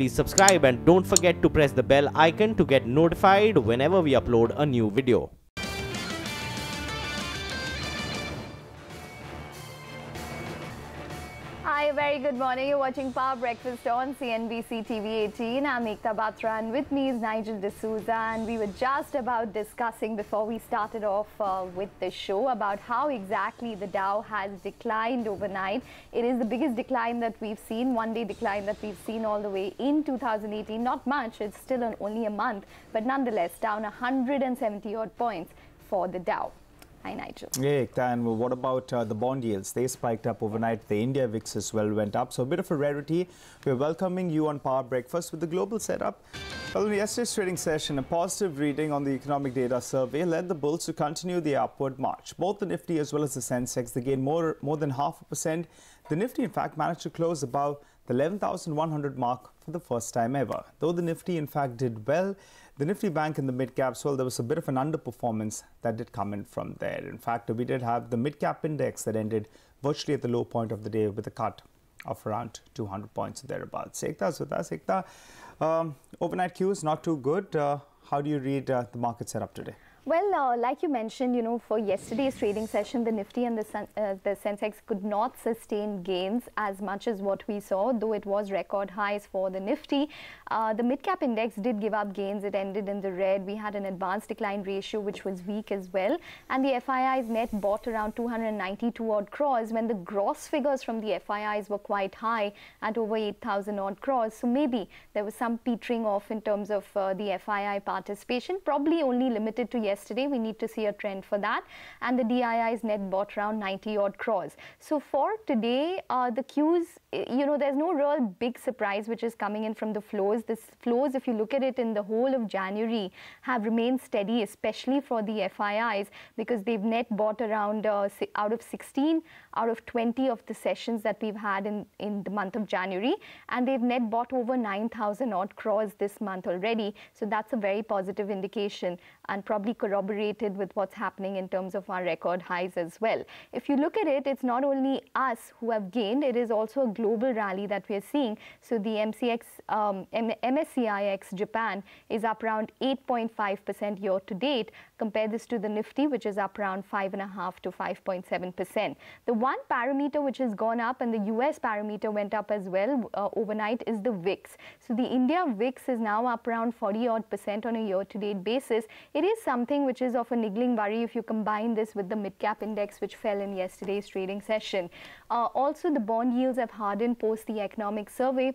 please subscribe and don't forget to press the bell icon to get notified whenever we upload a new video. Hi, very good morning. You're watching Power Breakfast on CNBC TV18. I'm Ekta Batra and with me is Nigel D'Souza, and we were just about discussing before we started off with the show about how exactly the Dow has declined overnight. It is the biggest decline that we've seen, one-day decline that we've seen all the way in 2018. Not much, it's still only a month, but nonetheless down 170 odd points for the Dow. Hi, Nigel. Yeah, and what about the bond yields? They spiked up overnight. The India VIX as well went up. So a bit of a rarity. We're welcoming you on Power Breakfast with the global setup. Well, in yesterday's trading session, a positive reading on the economic data survey led the bulls to continue the upward march. Both the Nifty as well as the Sensex, they gained more than 0.5%. The Nifty, in fact, managed to close above the 11,100 mark for the first time ever. Though the Nifty, in fact, did well, the Nifty Bank in the mid-caps, well, there was a bit of an underperformance that did come in from there. In fact, we did have the mid-cap index that ended virtually at the low point of the day with a cut of around 200 points or thereabouts. Ekta's with us. Ekta, overnight cues not too good. How do you read the market setup today? Well, like you mentioned, for yesterday's trading session, the Nifty and the Sensex could not sustain gains as much as what we saw, though it was record highs for the Nifty. The mid-cap index did give up gains. It ended in the red. We had an advanced decline ratio, which was weak as well. And the FIIs net bought around 292 odd crores when the gross figures from the FIIs were quite high at over 8,000 odd crores. So maybe there was some petering off in terms of the FII participation, probably only limited to yesterday. We need to see a trend for that. And the DIIs net bought around 90 odd crores. So for today, the cues, there's no real big surprise which is coming in from the flows. The flows, if you look at it in the whole of January, have remained steady, especially for the FIIs, because they've net bought around out of 16 out of 20 of the sessions that we've had in the month of January. And they've net bought over 9,000 odd crores this month already. So that's a very positive indication and probably corroborated with what's happening in terms of our record highs as well. If you look at it, it's not only us who have gained, it is also a global rally that we are seeing. So the MSCIX Japan is up around 8.5% year to date. Compare this to the Nifty, which is up around 5.5 to 5.7%. The one parameter which has gone up, and the US parameter went up as well overnight, is the VIX. So the India VIX is now up around 40 odd percent on a year to date basis. It is something which is of a niggling worry if you combine this with the mid-cap index, which fell in yesterday's trading session. Also, the bond yields have hardened post the economic survey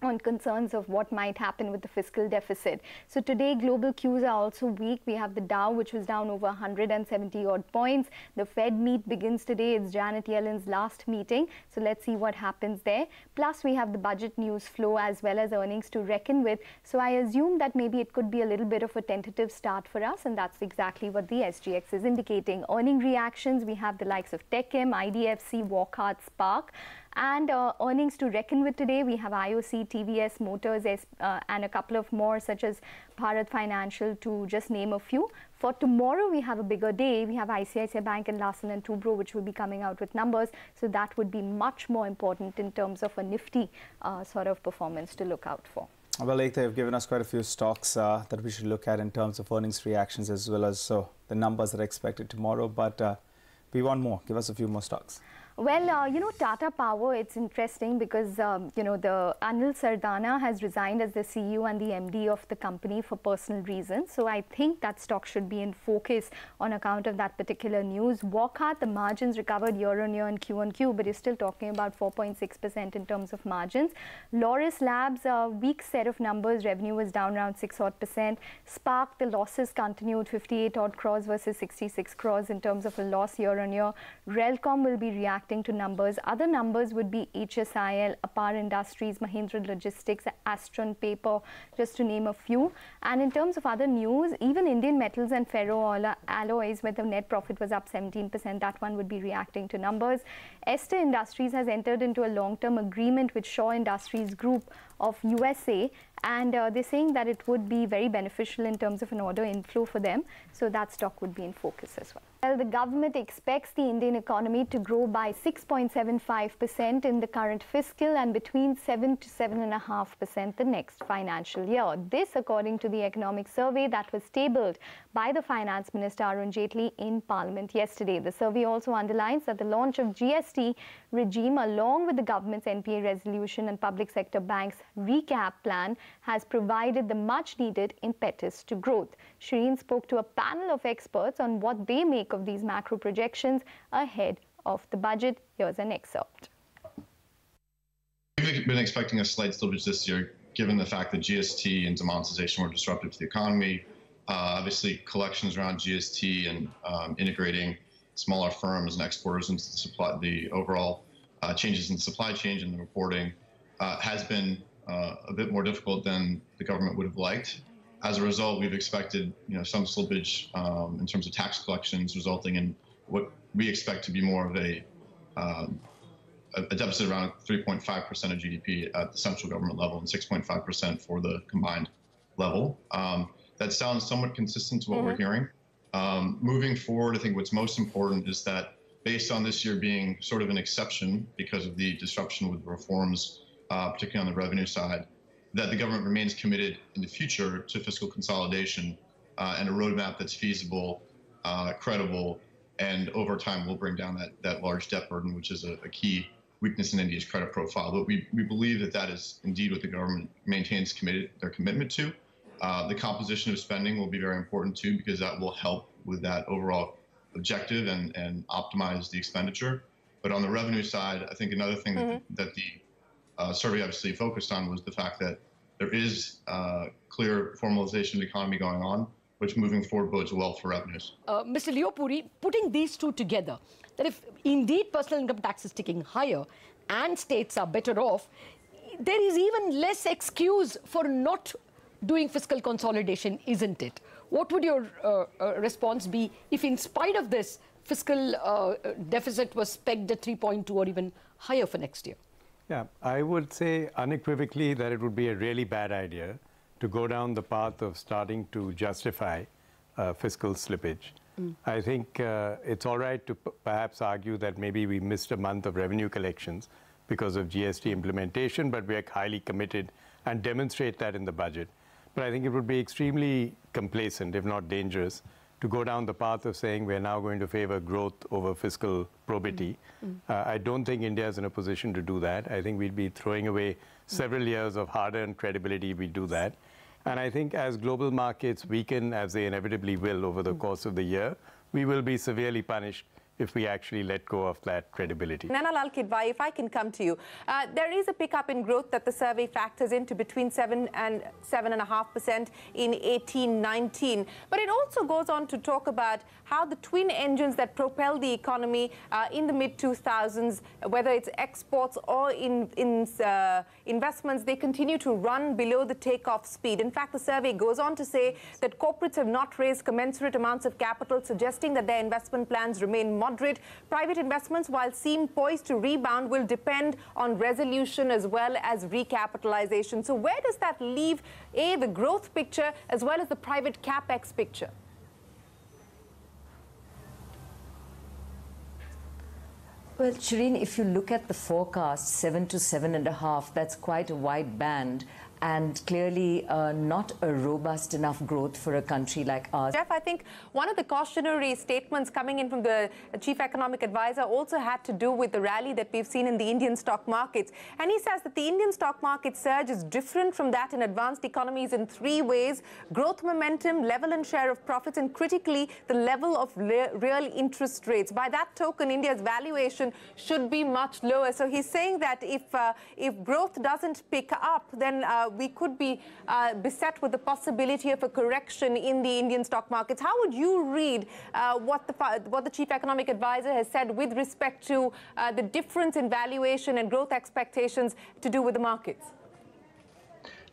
on concerns of what might happen with the fiscal deficit. So today, global cues are also weak. We have the Dow, which was down over 170 odd points. The Fed meet begins today. It's Janet Yellen's last meeting. So let's see what happens there. Plus, we have the budget news flow as well as earnings to reckon with. So I assume that maybe it could be a little bit of a tentative start for us, and that's exactly what the SGX is indicating. Earning reactions, we have the likes of Techem, IDFC, Walmart, Spark. And earnings to reckon with today, we have IOC, TVS, Motors, and a couple of more, such as Bharat Financial, to just name a few. For tomorrow, we have a bigger day. We have ICICI Bank and Larsen & Toubro, which will be coming out with numbers. So that would be much more important in terms of a nifty sort of performance to look out for. Well, Ekta, you've given us quite a few stocks that we should look at in terms of earnings reactions as well as the numbers that are expected tomorrow. But we want more. Give us a few more stocks. Well, Tata Power, it's interesting because, the Anil Sardana has resigned as the CEO and the MD of the company for personal reasons. So I think that stock should be in focus on account of that particular news. Walmart, the margins recovered year on year and Q on Q, but you're still talking about 4.6% in terms of margins. Laurus Labs, a weak set of numbers. Revenue was down around 6 odd percent. Spark, the losses continued, 58 odd crores versus 66 crores in terms of a loss year on year. Relcom will be reacting to numbers. Other numbers would be HSIL, Apar Industries, Mahindra Logistics, Astron Paper, just to name a few. And in terms of other news, even Indian Metals and Ferro Alloys, where the net profit was up 17%, that one would be reacting to numbers. Ester Industries has entered into a long-term agreement with Shaw Industries Group of USA, and they're saying that it would be very beneficial in terms of an order inflow for them. So that stock would be in focus as well. Well, the government expects the Indian economy to grow by 6.75% in the current fiscal and between 7 to 7.5% the next financial year. This, according to the economic survey that was tabled by the Finance Minister Arun Jaitley in Parliament yesterday. The survey also underlines that the launch of GST regime, along with the government's NPA resolution and public sector banks' recap plan, has provided the much-needed impetus to growth. Shireen spoke to a panel of experts on what they make of these macro projections ahead of the budget. Here's an excerpt. We've been expecting a slight slippage this year, given the fact that GST and demonetization were disruptive to the economy. Obviously, collections around GST and integrating smaller firms and exporters into the overall changes in the supply chain and the reporting has been a bit more difficult than the government would have liked. As a result, we've expected some slippage in terms of tax collections, resulting in what we expect to be more of a deficit around 3.5% of GDP at the central government level and 6.5% for the combined level. That sounds somewhat consistent to what we're hearing. Moving forward, I think what's most important is that based on this year being sort of an exception because of the disruption with reforms, particularly on the revenue side, that the government remains committed in the future to fiscal consolidation and a roadmap that's feasible, credible, and over time will bring down that large debt burden, which is a key weakness in India's credit profile. But we believe that that is indeed what the government maintains their commitment to. The composition of spending will be very important too, because that will help with that overall objective and optimize the expenditure. But on the revenue side, I think another thing that the survey obviously focused on was the fact that there is clear formalization of the economy going on, which moving forward bodes well for revenues. Mr. Leopuri, putting these two together, that if indeed personal income tax is ticking higher and states are better off, there is even less excuse for not doing fiscal consolidation, isn't it? What would your response be if, in spite of this, fiscal deficit was pegged at 3.2 or even higher for next year? Yeah, I would say unequivocally that it would be a really bad idea to go down the path of starting to justify fiscal slippage. I think it's all right to perhaps argue that maybe we missed a month of revenue collections because of GST implementation, but we are highly committed and demonstrate that in the budget. But I think it would be extremely complacent, if not dangerous, to go down the path of saying we're now going to favor growth over fiscal probity. I don't think India is in a position to do that. I think we'd be throwing away several years of hard-earned credibility if we do that. And I think as global markets weaken, as they inevitably will over the course of the year, we will be severely punished if we actually let go of that credibility. Nana Lal Kidwai, if I can come to you, there is a pickup in growth that the survey factors into between 7 and 7.5% in 18-19. But it also goes on to talk about how the twin engines that propel the economy in the mid-2000s, whether it's exports or investments, they continue to run below the takeoff speed. In fact, the survey goes on to say that corporates have not raised commensurate amounts of capital, suggesting that their investment plans remain moderate. Private investments, while seem poised to rebound, will depend on resolution as well as recapitalization. So where does that leave, A, the growth picture as well as the private capex picture? Well, Shireen, if you look at the forecast, 7 to 7.5, that's quite a wide band, and clearly not a robust enough growth for a country like ours. Jeff, I think one of the cautionary statements coming in from the chief economic advisor also had to do with the rally that we've seen in the Indian stock markets. And he says that the Indian stock market surge is different from that in advanced economies in 3 ways: growth momentum, level and share of profits, and critically, the level of real interest rates. By that token, India's valuation should be much lower. So he's saying that if growth doesn't pick up, then we could be beset with the possibility of a correction in the Indian stock markets. How would you read what the chief economic advisor has said with respect to the difference in valuation and growth expectations to do with the markets?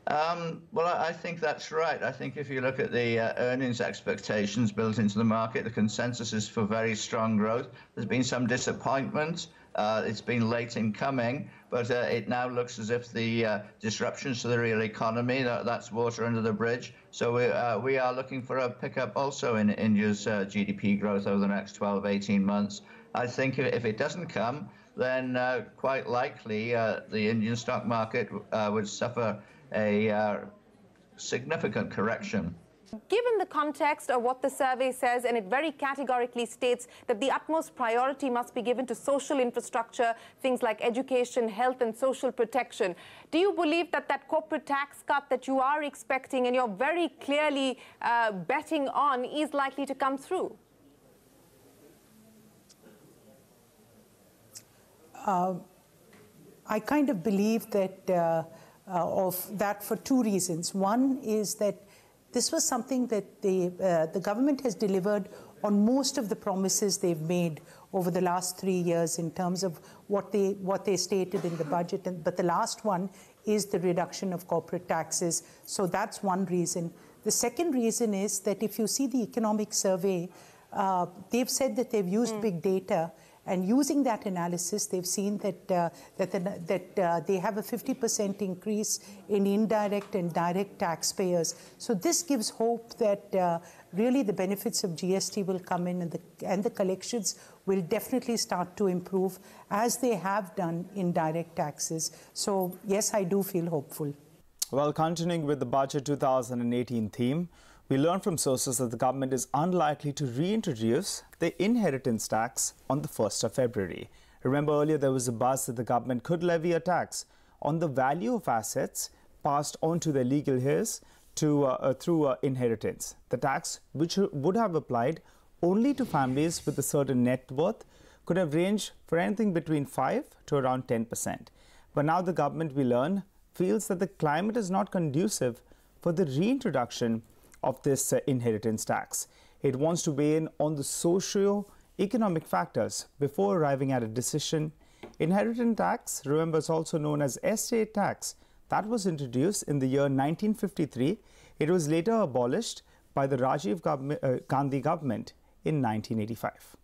Well, I think that's right. I think if you look at the earnings expectations built into the market, the consensus is for very strong growth. There's been some disappointment It's been late in coming, but it now looks as if the disruptions to the real economy, that's water under the bridge. So we are looking for a pickup also in India's GDP growth over the next 12, 18 months. I think if it doesn't come, then quite likely the Indian stock market would suffer a significant correction. Given the context of what the survey says, and it very categorically states that the utmost priority must be given to social infrastructure, things like education, health and social protection, do you believe that that corporate tax cut that you are expecting and you're very clearly betting on is likely to come through? I kind of believe that for two reasons. One is that this was something that the government has delivered on most of the promises they've made over the last 3 years in terms of what they stated in the budget. But the last one is the reduction of corporate taxes. So that's one reason. The second reason is that if you see the economic survey, they've said that they've used big data. And using that analysis, they've seen that they have a 50% increase in indirect and direct taxpayers. So this gives hope that really the benefits of GST will come in, and the collections will definitely start to improve as they have done in direct taxes. So yes, I do feel hopeful. Well, continuing with the Budget 2018 theme, we learn from sources that the government is unlikely to reintroduce the inheritance tax on the 1st of February. Remember, earlier there was a buzz that the government could levy a tax on the value of assets passed on to their legal heirs through inheritance. The tax, which would have applied only to families with a certain net worth, could have ranged for anything between 5 to around 10%. But now the government, we learn, feels that the climate is not conducive for the reintroduction of this inheritance tax. It wants to weigh in on the socio-economic factors before arriving at a decision. Inheritance tax, remember, is also known as estate tax. That was introduced in the year 1953. It was later abolished by the Rajiv Gandhi government in 1985.